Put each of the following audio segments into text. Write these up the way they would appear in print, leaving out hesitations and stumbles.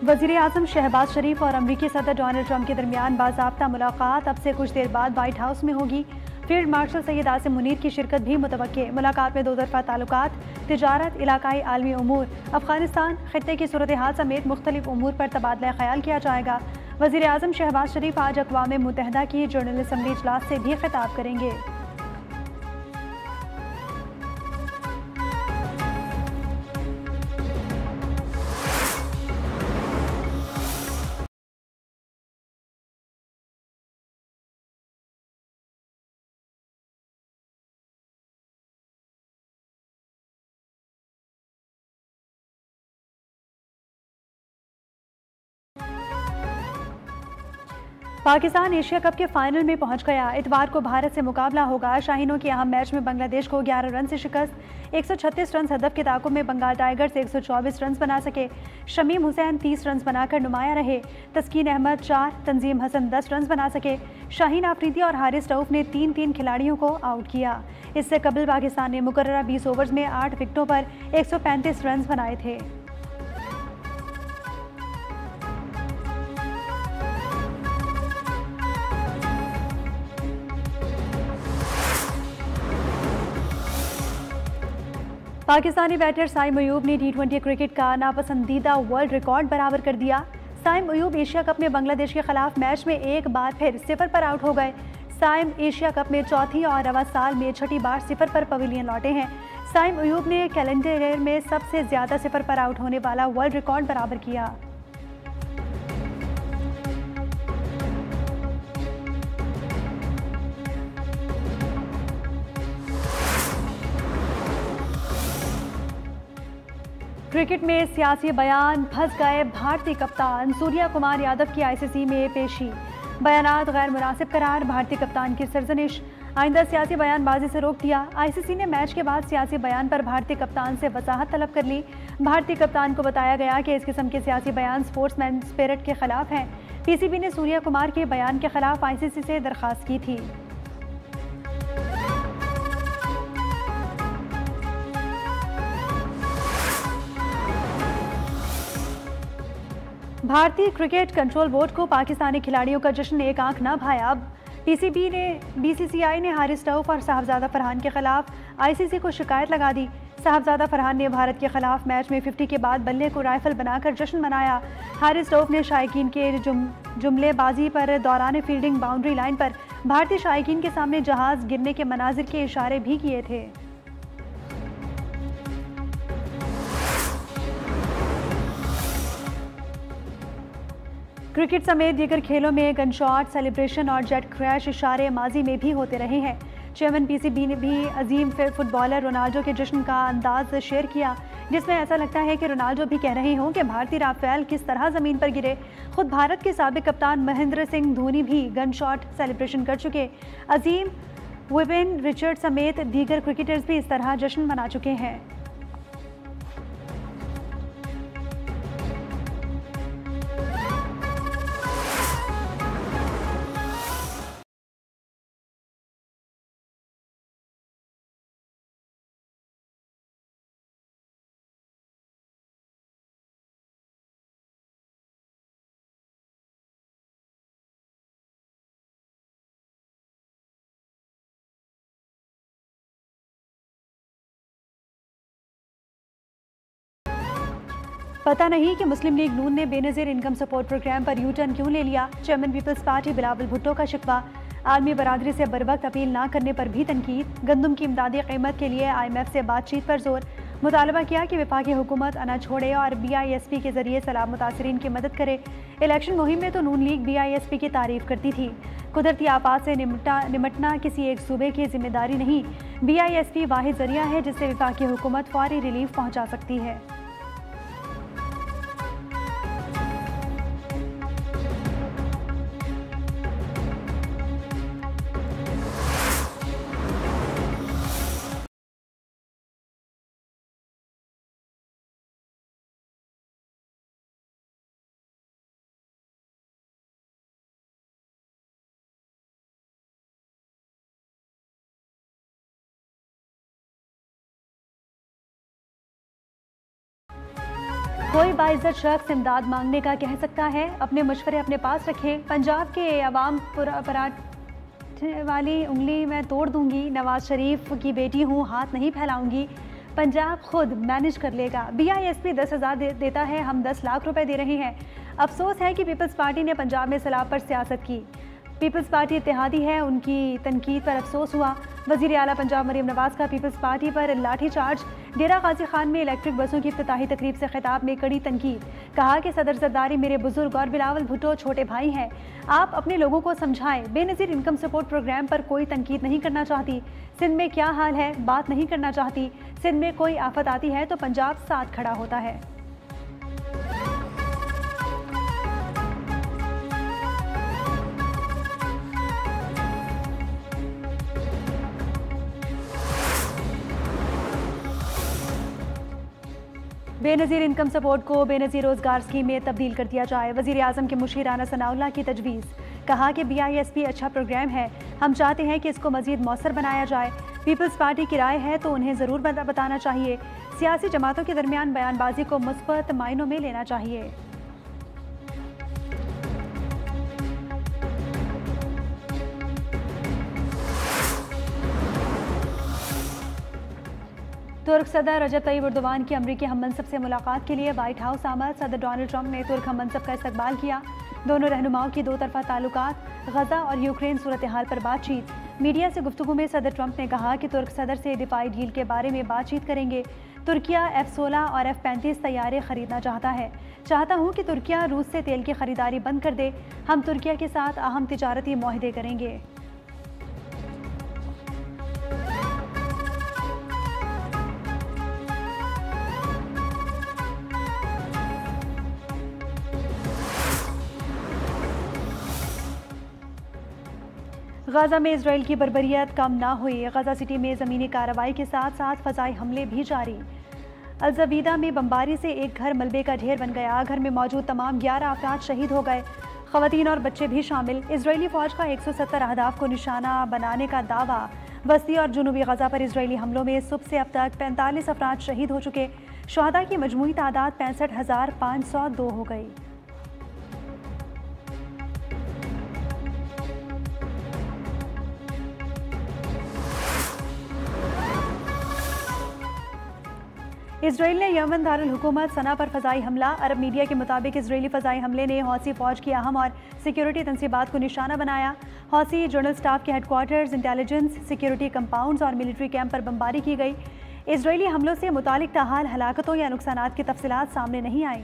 वज़ीर-ए-आज़म शहबाज शरीफ और अमरीकी सदर डोनाल्ड ट्रंप के दरमियान बाज़ाब्ता मुलाकात अब से कुछ देर बाद व्हाइट हाउस में होगी। फील्ड मार्शल सैयद आसिम मुनीर की शिरकत भी मुतवक्के। मुलाकात में दो तरफ़ा ताल्लुकात, तिजारत, इलाकाई आलमी उमूर, अफगानिस्तान, खित्ते की सूरत हाल समेत मुख्तलिफ उमूर पर तबादला ख्याल किया जाएगा। वज़ीर-ए-आज़म शहबाज शरीफ आज अक़वाम मुत्तहिदा की जनरल असम्बली इजलास से भी खिताब करेंगे। पाकिस्तान एशिया कप के फाइनल में पहुंच गया। इतवार को भारत से मुकाबला होगा। शाहीनों के अहम मैच में बांग्लादेश को 11 रन से शिकस्त। 136 रन हदफ के ताक़ुब में बंगाल टाइगर्स 124 रन बना सके। शमीम हुसैन 30 रन बनाकर नुमाया रहे। तस्कीन अहमद 4, तंजीम हसन 10 रन बना सके। शाहीन आफरीदी और हारिस रऊफ ने 3-3 खिलाड़ियों को आउट किया। इससे कबल पाकिस्तान ने मुकर्ररा 20 ओवर्स में 8 विकेटों पर 135 रन बनाए थे। पाकिस्तानी बैटर साइम अयूब ने T20 क्रिकेट का नापसंदीदा वर्ल्ड रिकॉर्ड बराबर कर दिया। साइम अयूब एशिया कप में बांग्लादेश के खिलाफ मैच में एक बार फिर 0 पर आउट हो गए। साइम एशिया कप में चौथी और रवा साल में छठी बार 0 पर पवेलियन लौटे हैं। साइम अयूब ने कैलेंडर ईयर में सबसे ज्यादा 0 पर आउट होने वाला वर्ल्ड रिकॉर्ड बराबर किया। क्रिकेट में सियासी बयान, फंस गए भारतीय कप्तान। सूर्या कुमार यादव की ICC में पेशी। बयानात गैर मुनासिब करार, भारतीय कप्तान की सरजनिश। आइंदा सियासी बयानबाजी से रोक दिया। ICC ने मैच के बाद सियासी बयान पर भारतीय कप्तान से वजाहत तलब कर ली। भारतीय कप्तान को बताया गया कि इस किस्म के सियासी बयान स्पोर्ट्समैन स्पिरिट के खिलाफ हैं। PCB ने सूर्या कुमार के बयान के खिलाफ ICC से दरख्वास्त की थी। भारतीय क्रिकेट कंट्रोल बोर्ड को पाकिस्तानी खिलाड़ियों का जश्न एक आंख न भाया। अब BCCI ने हारिस रऊफ और साहबजादा फरहान के खिलाफ ICC को शिकायत लगा दी। साहबजादा फरहान ने भारत के खिलाफ मैच में 50 के बाद बल्ले को राइफल बनाकर जश्न मनाया। हारिस रऊफ ने शायकीन के जुमलेबाजी पर दौरान फील्डिंग बाउंड्री लाइन पर भारतीय शायकीन के सामने जहाज गिरने के मनाजिर के इशारे भी किए थे। क्रिकेट समेत दीगर खेलों में गन शॉट, सेलिब्रेशन और जेट क्रैश इशारे माजी में भी होते रहे हैं। चेयरमैन PCB ने भी अजीम फुटबॉलर रोनाल्डो के जश्न का अंदाज शेयर किया, जिसमें ऐसा लगता है कि रोनाल्डो भी कह रहे हों कि भारतीय राफेल किस तरह ज़मीन पर गिरे। खुद भारत के साबिक कप्तान महेंद्र सिंह धोनी भी गन शॉट सेलिब्रेशन कर चुके। अजीम विविन रिचर्ड समेत दीगर क्रिकेटर्स भी इस तरह जश्न मना चुके हैं। पता नहीं कि मुस्लिम लीग नून ने बेनज़ीर इनकम सपोर्ट प्रोग्राम पर यू टर्न क्यों ले लिया। चेयरमैन पीपल्स पार्टी बिलावल भुट्टो का शिकवा। आलमी बरादरी से बरवक्त अपील ना करने पर भी तनकीद। गंदम की इमदादी कीमत के लिए IMF से बातचीत पर जोर। मुतालबा किया कि वफाकी हुकूमत अनाज छोड़े और BISP के जरिए सैलाब मुतासरीन की मदद करे। इलेक्शन मुहिम में तो नून लीग BISP की तारीफ करती थी। कुदरती आफात से निमटना किसी एक सूबे की जिम्मेदारी नहीं। BISP वाहिद जरिया है जिससे वफाकी हुकूमत फौरी रिलीफ पहुँचा सकती है। कोई बाइज्जत शख्स इमदाद मांगने का कह सकता है, अपने मशवरे अपने पास रखें। पंजाब के अवाम पराठे वाली उंगली मैं तोड़ दूंगी। नवाज शरीफ की बेटी हूँ, हाथ नहीं फैलाऊंगी। पंजाब खुद मैनेज कर लेगा। BISP 10,000 देता है, हम 10 लाख रुपए दे रहे हैं। अफसोस है कि पीपल्स पार्टी ने पंजाब में सैलाब पर सियासत की। पीपल्स पार्टी इत्तेहादी है, उनकी तनकीद पर अफसोस हुआ। वज़ीर आला पंजाब मरीम नवाज का पीपल्स पार्टी पर लाठी चार्ज। डेरा गाजी खान में इलेक्ट्रिक बसों की इफ्तिताही तकरीब से खिताब में कड़ी तनकीद। कहा कि सदर जरदारी मेरे बुजुर्ग और बिलावल भुट्टो छोटे भाई हैं, आप अपने लोगों को समझाएं। बेनज़ीर इनकम सपोर्ट प्रोग्राम पर कोई तनकीद नहीं करना चाहती। सिंध में क्या हाल है बात नहीं करना चाहती। सिंध में कोई आफत आती है तो पंजाब साथ खड़ा होता है। बेनज़ीर इनकम सपोर्ट को बेनज़ीर रोज़गार स्कीम में तब्दील कर दिया जाए। वज़ीर आज़म के मुशीर राना सनाउल्लाह की तजवीज़। कहा कि BISP अच्छा प्रोग्राम है, हम चाहते हैं कि इसको मज़ीद मौसर बनाया जाए। पीपल्स पार्टी की राय है तो उन्हें ज़रूर बताना चाहिए। सियासी जमातों के दरमियान बयानबाजी को मुस्बत मायनों में लेना चाहिए। तुर्क सदर रजब तय्यब एर्दोगान की अमरीकी हममनसब से मुलाकात के लिए व्हाइट हाउस आमद। सदर डोनाल्ड ट्रंप ने तुर्क हममनसब का इस्तकबाल किया। दोनों रहनुमाओं की 2 तरफा ताल्लुकात, गजा और यूक्रेन सूरत हाल पर बातचीत। मीडिया से गुफ्तगू में सदर ट्रंप ने कहा कि तुर्क सदर से दिफाई डील के बारे में बातचीत करेंगे। तुर्किया F-16 और F-35 तैयारे खरीदना चाहता हूँ कि तुर्किया रूस से तेल की खरीदारी बंद कर दे। हम तुर्किया के साथ अहम तिजारती मुआहदे करेंगे। गाजा में इजराइल की बर्बरियत कम ना हुई। गाजा सिटी में ज़मीनी कार्रवाई के साथ साथ फ़ज़ाई हमले भी जारी। अलजबीदा में बमबारी से एक घर मलबे का ढेर बन गया। घर में मौजूद तमाम 11 अफराद शहीद हो गए, ख़वातीन और बच्चे भी शामिल। इजरायली फ़ौज का 170 अहदाफ को निशाना बनाने का दावा। वस्ती और जुनूबी गजा पर इजरायली हमलों में सुबह से अब तक 45 अफराद शहीद हो चुके। शुहदा की मजमूई तादाद 65,502 हो गई। इसराइल ने यमन दारुल हुकूमत सना पर फ़ज़ाई हमला। अरब मीडिया के मुताबिक इसराइली फ़ज़ाई हमले ने हौसी फ़ौज की अहम और सिक्योरिटी तनसीबात को निशाना बनाया। हौसी जनरल स्टाफ के हेडक्वार्टर्स, इंटेलिजेंस, सिक्योरिटी कंपाउंड्स और मिलिट्री कैंप पर बमबारी की गई। इसराइली हमलों से मुतालिक ताहाल हलाकतों या नुकसानात की तफसीलात सामने नहीं आई।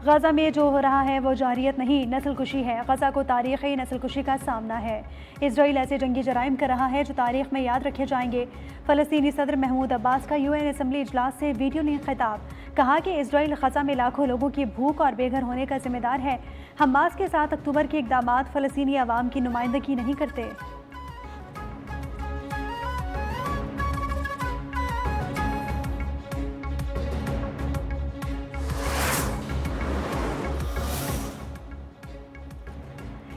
गजा में जो हो रहा है वो जारियत नहीं, नस्लकुशी है। गजा को तारीख़ी नस्लकुशी का सामना है। इसराइल ऐसे जंगी जराइम कर रहा है जो तारीख़ में याद रखे जाएंगे। फ़लस्तीनी सदर महमूद अब्बास का UN असम्बली इजलास से वीडियो लिंक खिताब। कहा कि इसराइल गजा में लाखों लोगों की भूख और बेघर होने का जिम्मेदार है। हमास के 7 अक्टूबर के इक़दामात फ़लस्तीनी अवाम की नुमाइंदगी नहीं करते।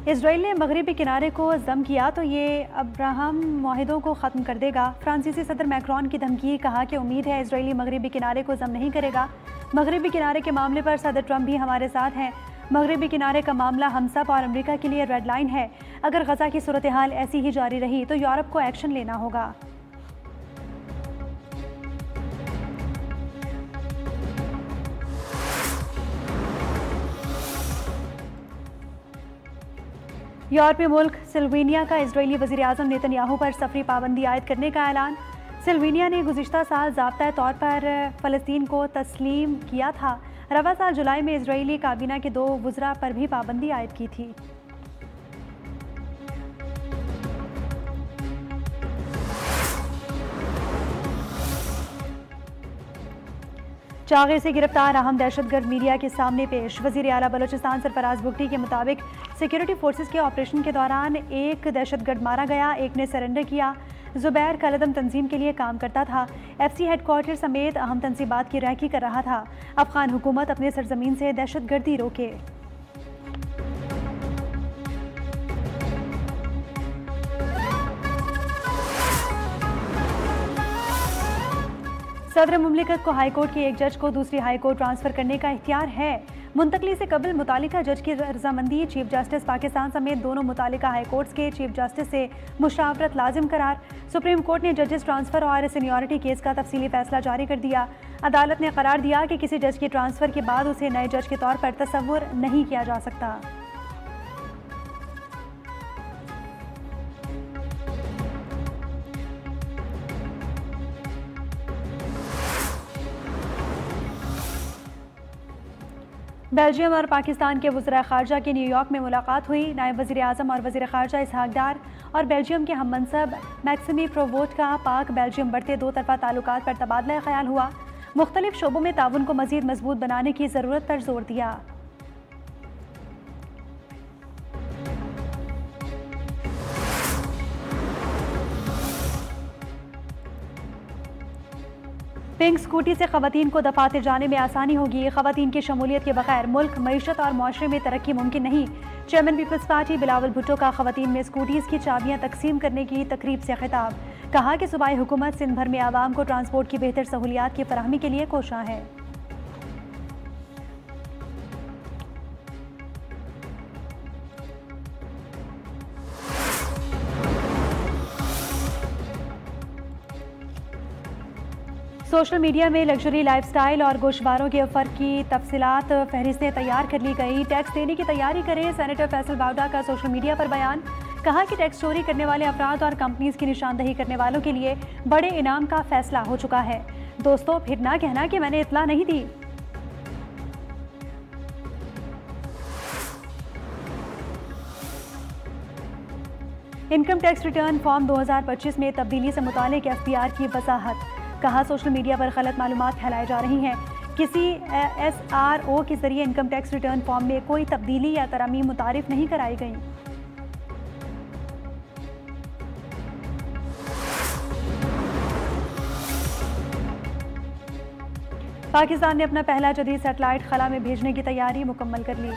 इसराइल ने मगरबी किनारे को जम किया तो ये अब्राहम मुआहिदों को ख़त्म कर देगा। फ्रांसीसी सदर मैक्रोन की धमकी। कहा कि उम्मीद है इसराइली मगरबी किनारे को जम नहीं करेगा। मगरबी किनारे के मामले पर सदर ट्रंप भी हमारे साथ हैं। मगरबी किनारे का मामला हम सब और अमेरिका के लिए रेड लाइन है। अगर गजा की सूरत हाल ऐसी ही जारी रही तो यूरोप को एक्शन लेना होगा। यूरोपीय मुल्क स्लोवेनिया का इजरायली वज़ीर आज़म नेतन्याहू पर सफरी पाबंदी आयद करने का ऐलान। स्लोवेनिया ने गुज़िश्ता साल ज़ाब्ता तौर पर फ़लस्तीन को तस्लीम किया था। रवा साल जुलाई में इजरायली काबीना के 2 वज़रा पर भी पाबंदी आयद की थी। चागे से गिरफ्तार अहम दहशतगर्द मीडिया के सामने पेश। वज़ीर आला बलोचिस्तान सरफराज बुगटी के मुताबिक सिक्योरिटी फोर्सेस के ऑपरेशन के दौरान एक दहशतगर्द मारा गया, एक ने सरेंडर किया। ज़ुबैर कलदम तंजीम के लिए काम करता था। FC हेडक्वार्टर समेत अहम तनसीबात की रैकी कर रहा था। अफगान हुकूमत अपने सरजमीन से दहशतगर्दी रोके। सदर मुमलिकत को हाई कोर्ट के एक जज को दूसरी हाई कोर्ट ट्रांसफर करने का इख्तियार है। मुंतकली से कबल मुतालिका जज की रजामंदी। चीफ जस्टिस पाकिस्तान समेत दोनों मुतालिका हाई कोर्ट्स के चीफ जस्टिस से मुशावरत लाजिम करार। सुप्रीम कोर्ट ने जजेस ट्रांसफर और सीनियरिटी केस का तफसीली फैसला जारी कर दिया। अदालत ने करार दिया कि किसी जज की ट्रांसफर के बाद उसे नए जज के तौर पर तस्वुर नहीं किया जा सकता। बेल्जियम और पाकिस्तान के वज़ीर ख़ारजा की न्यूयॉर्क में मुलाकात हुई। नायब वज़ीर आज़म और वज़ीर ख़ारजा इसहाक डार और बेल्जियम के हम मनसब मैक्सिमी प्रोवोट का पाक बेल्जियम बढ़ते दो तरफ़ा ताल्लुकात पर तबादला ख्याल हुआ। मुख्तलिफ शोबों में ताउन को मज़ीद मजबूत बनाने की ज़रूरत पर जोर दिया। पिंक स्कूटी से ख़वातीन को दफातर जाने में आसानी होगी। ख़वातीन की शमूलियत के बगैर मुल्क, मईशत और माशरे में तरक्की मुमकिन नहीं। चेयरमैन पीपल्स पार्टी बिलावल भुट्टो का ख़वातीन में स्कूटीज़ की चाबियाँ तकसीम करने की तकरीब से खिताब। कहा कि सूबाई हुकूमत सिंध भर में आवाम को ट्रांसपोर्ट की बेहतर सहूलियात की फराहमी के लिए कोशां है। सोशल मीडिया में लग्जरी लाइफस्टाइल और गोशवारों के ऑफर की तफसीलात फहरिस्तें तैयार कर ली गई। टैक्स देने की तैयारी करें। सेनेटर फैसल बावडा का सोशल मीडिया पर बयान। कहा कि टैक्स चोरी करने वाले अफराद और कंपनीज की निशानदही करने वालों के लिए बड़े इनाम का फैसला हो चुका है। दोस्तों, फिर ना कहना कि मैंने इत्तला नहीं दी। इनकम टैक्स रिटर्न फॉर्म 2025 में तब्दीली से मुतालिक एफबीआर की वजाहत। कहा, सोशल मीडिया पर गलत मालूमात फैलाई जा रही हैं। किसी SRO के जरिए इनकम टैक्स रिटर्न फॉर्म में कोई तब्दीली या तरमीम मुतारिफ नहीं कराई गई। पाकिस्तान ने अपना पहला जदीद सैटेलाइट खला में भेजने की तैयारी मुकम्मल कर ली।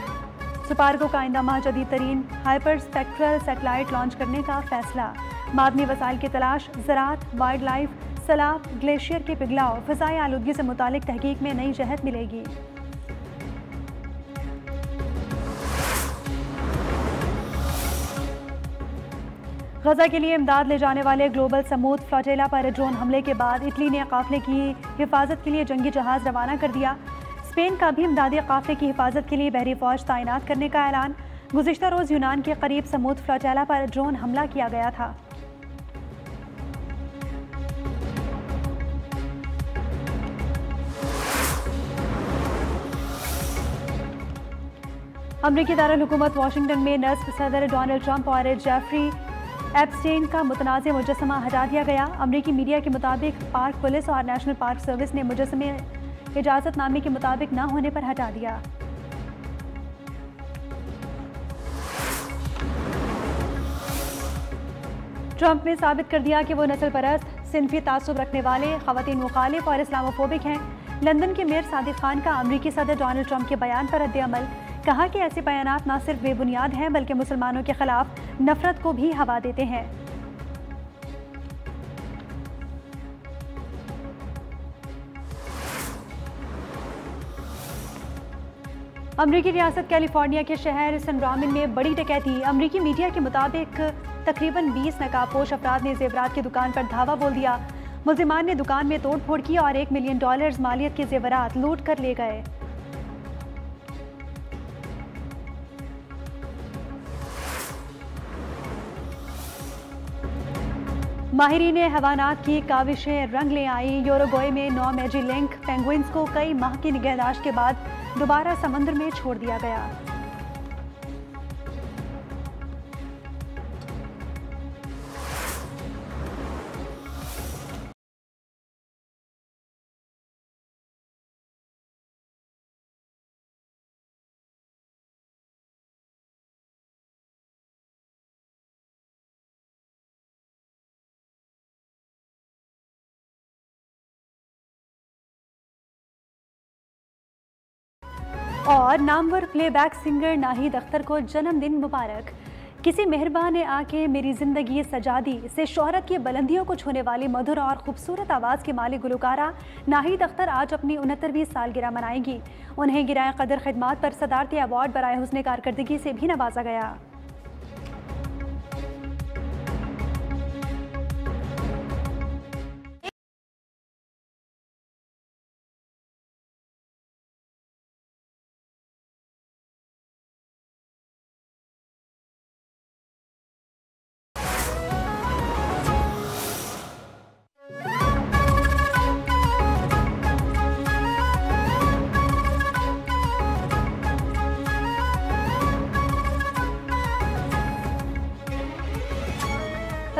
सुपार्को का आइंदा माह जदीद तरीन हाइपर स्पेक्ट्रल सैटेलाइट लॉन्च करने का फैसला। मादनी वसाइल की तलाश, ज़राअत, वाइल्ड लाइफ, सैलाब, ग्लेशियर के पिघलाव, फ़िज़ाई आलूदगी से मुतालिक तहकीक में नई जहत मिलेगी। गजा के लिए इमदाद ले जाने वाले ग्लोबल समूद फ्लोटेला पर ड्रोन हमले के बाद इटली ने काफिले की हिफाजत के लिए जंगी जहाज रवाना कर दिया। स्पेन का भी इमदादी काफिले की हिफाजत के लिए बहरी फौज तैनात करने का ऐलान। गुज़िश्ता रोज़ यूनान के करीब समूद फ्लोटेला पर ड्रोन हमला किया गया था। अमरीकी दारुल हुकूमत वाशिंगटन में नस्ब सदर डोनाल्ड ट्रंप और जेफरी एप्स्टेन का मुतनाज़ मुजस्समा हटा दिया गया। अमरीकी मीडिया के मुताबिक पार्क पुलिस और नेशनल पार्क सर्विस ने मुजस्समे इजाज़तनामे के मुताबिक न होने पर हटा दिया। ट्रंप ने साबित कर दिया कि वो नस्ल परस्त, सिनफी तासुब रखने वाले, ख़वातीन मुखालिफ और इस्लामोफोबिक हैं। लंदन के मेयर सादिक खान का अमरीकी सदर डोनाल्ड ट्रंप के बयान पर रद्द-ए-अमल। कहा कि ऐसे बयानात न सिर्फ बेबुनियाद हैं बल्कि मुसलमानों के खिलाफ नफरत को भी हवा देते हैं। अमरीकी रियासत कैलिफोर्निया के शहर सन रामिन में बड़ी डकैती। अमरीकी मीडिया के मुताबिक तकरीबन 20 नकाबपोश अफराद ने जेवरात की दुकान पर धावा बोल दिया। मुल्जिमान ने दुकान में तोड़ फोड़ की और $1 मिलियन मालियत के जेवरात लूट कर ले गए। माहिरीन हवानात की काविशें रंग ले आई। यूरुग्वे में 9 मैजी लिंक पेंगुइन्स को कई माह की निगहदाश्त के बाद दोबारा समुद्र में छोड़ दिया गया। और नामवर प्लेबैक सिंगर नाहिद अख्तर को जन्मदिन मुबारक। किसी मेहरबान ने आके मेरी ज़िंदगी सजा दी से शोहरत की बुलंदियों को छूने वाली मधुर और खूबसूरत आवाज़ की मालिक गुलकारा नाहिद अख्तर आज अपनी 69वीं सालगिरह मनाएंगी। उन्हें गिराए कदर खिदमात पर सदारती अवार्ड बराए हुस्न कारकर्दगी से भी नवाजा गया।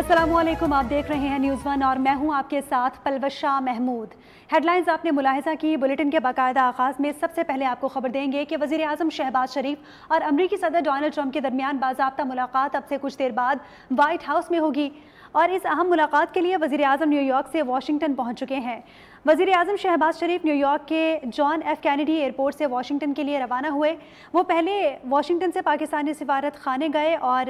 अस्सलामुअलैकुम, आप देख रहे हैं न्यूज़ वन और मैं हूं आपके साथ पलवशा महमूद। हेडलाइंस आपने मुलाहिजा की। बुलेटिन के बाकायदा आगाज़ में सबसे पहले आपको खबर देंगे कि वज़ीर आज़म शहबाज शरीफ और अमरीकी सदर डोनाल्ड ट्रंप के दरमियान बाज़ाब्ता मुलाकात अब से कुछ देर बाद वाइट हाउस में होगी और इस अहम मुलाकात के लिए वज़ीर आज़म न्यूयॉर्क से वाशिंगटन पहुँच चुके हैं। वज़ीर आज़म शहबाज शरीफ न्यूयॉर्क के जॉन एफ कैनेडी एयरपोर्ट से वाशिंगटन के लिए रवाना हुए। वो पहले वाशिंगटन से पाकिस्तानी सिफारत खाने गए और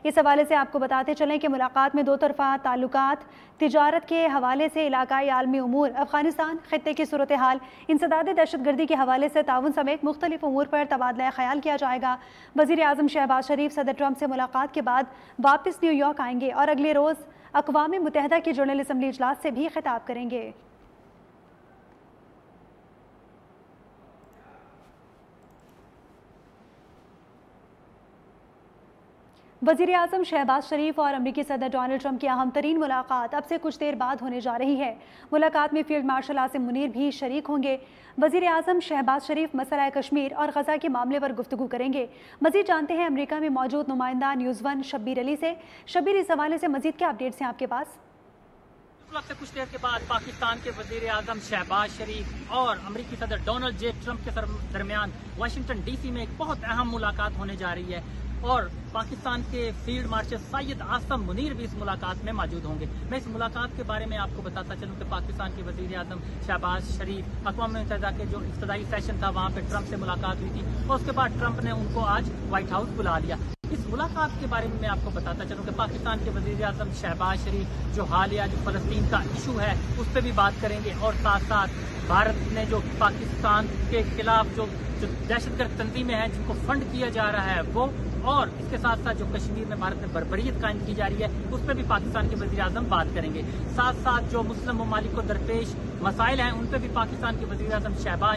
इस हवाले से आपको बताते चलें कि मुलाकात में दो तरफ़ा ताल्लुकात, तिजारत के हवाले से इलाकाई आलमी उमूर, अफ़गानिस्तान ख़ित्ते की सूरत हाल, इंसदाद दहशतगर्दी के हवाले से ताउन समेत मुख्तलिफ उमूर पर तबादला ख्याल किया जाएगा। वज़ीर आज़म शहबाज शरीफ सदर ट्रंप से मुलाकात के बाद वापस न्यूयॉर्क आएंगे और अगले रोज़ अक़वाम मुत्तहिदा के जनरल असम्बली इजलास से भी खिताब करेंगे। वज़ीर आज़म शहबाज शरीफ और अमरीकी सदर डोनाल्ड ट्रंप की अहम तरीन मुलाकात अब से कुछ देर बाद होने जा रही है। मुलाकात में फील्ड मार्शल आसिम मुनीर भी शरीक होंगे। वज़ीर आज़म शहबाज शरीफ मसला कश्मीर और ग़ज़ा के मामले पर गुफ्तगू करेंगे। मज़ीद जानते हैं अमरीका में मौजूद नुमाइंदा न्यूज़ वन शब्बीर अली से। शब्बीर, इस हवाले से मज़ीद क्या अपडेट्स हैं आपके पास? से कुछ देर के बाद पाकिस्तान के वज़ीर आज़म शहबाज शरीफ और अमरीकी सदर डोनाल्ड जे ट्रंप के दरमियान वाशिंगटन DC में एक बहुत अहम मुलाकात होने जा रही है और पाकिस्तान के फील्ड मार्शल सैयद आसम मुनीर भी इस मुलाकात में मौजूद होंगे। मैं इस मुलाकात के बारे में आपको बताता चलूं कि पाकिस्तान के वज़ीर आज़म शहबाज शरीफ अक़वाम मुत्तहिदा के जो इब्तिदाई सेशन था वहां पे ट्रंप से मुलाकात हुई थी और उसके बाद ट्रंप ने उनको आज व्हाइट हाउस बुला लिया। इस मुलाकात के बारे में मैं आपको बताता चलूं कि पाकिस्तान के वज़ीर आज़म शहबाज शरीफ जो हालिया जो फ़लस्तीन का इशू है उस पर भी बात करेंगे और साथ साथ भारत ने जो पाकिस्तान के खिलाफ जो दहशतगर्द तंजीमें हैं जिनको फंड किया जा रहा है वो, और इसके साथ साथ जो कश्मीर में भारत में बर्बरियत कायम की जा रही है उस पर भी पाकिस्तान के वज़ीर आज़म बात करेंगे। साथ साथ जो मुस्लिम ममालिक को दरपेश मसाइल हैं उन पर भी पाकिस्तान के वज़ीर आज़म शहबाज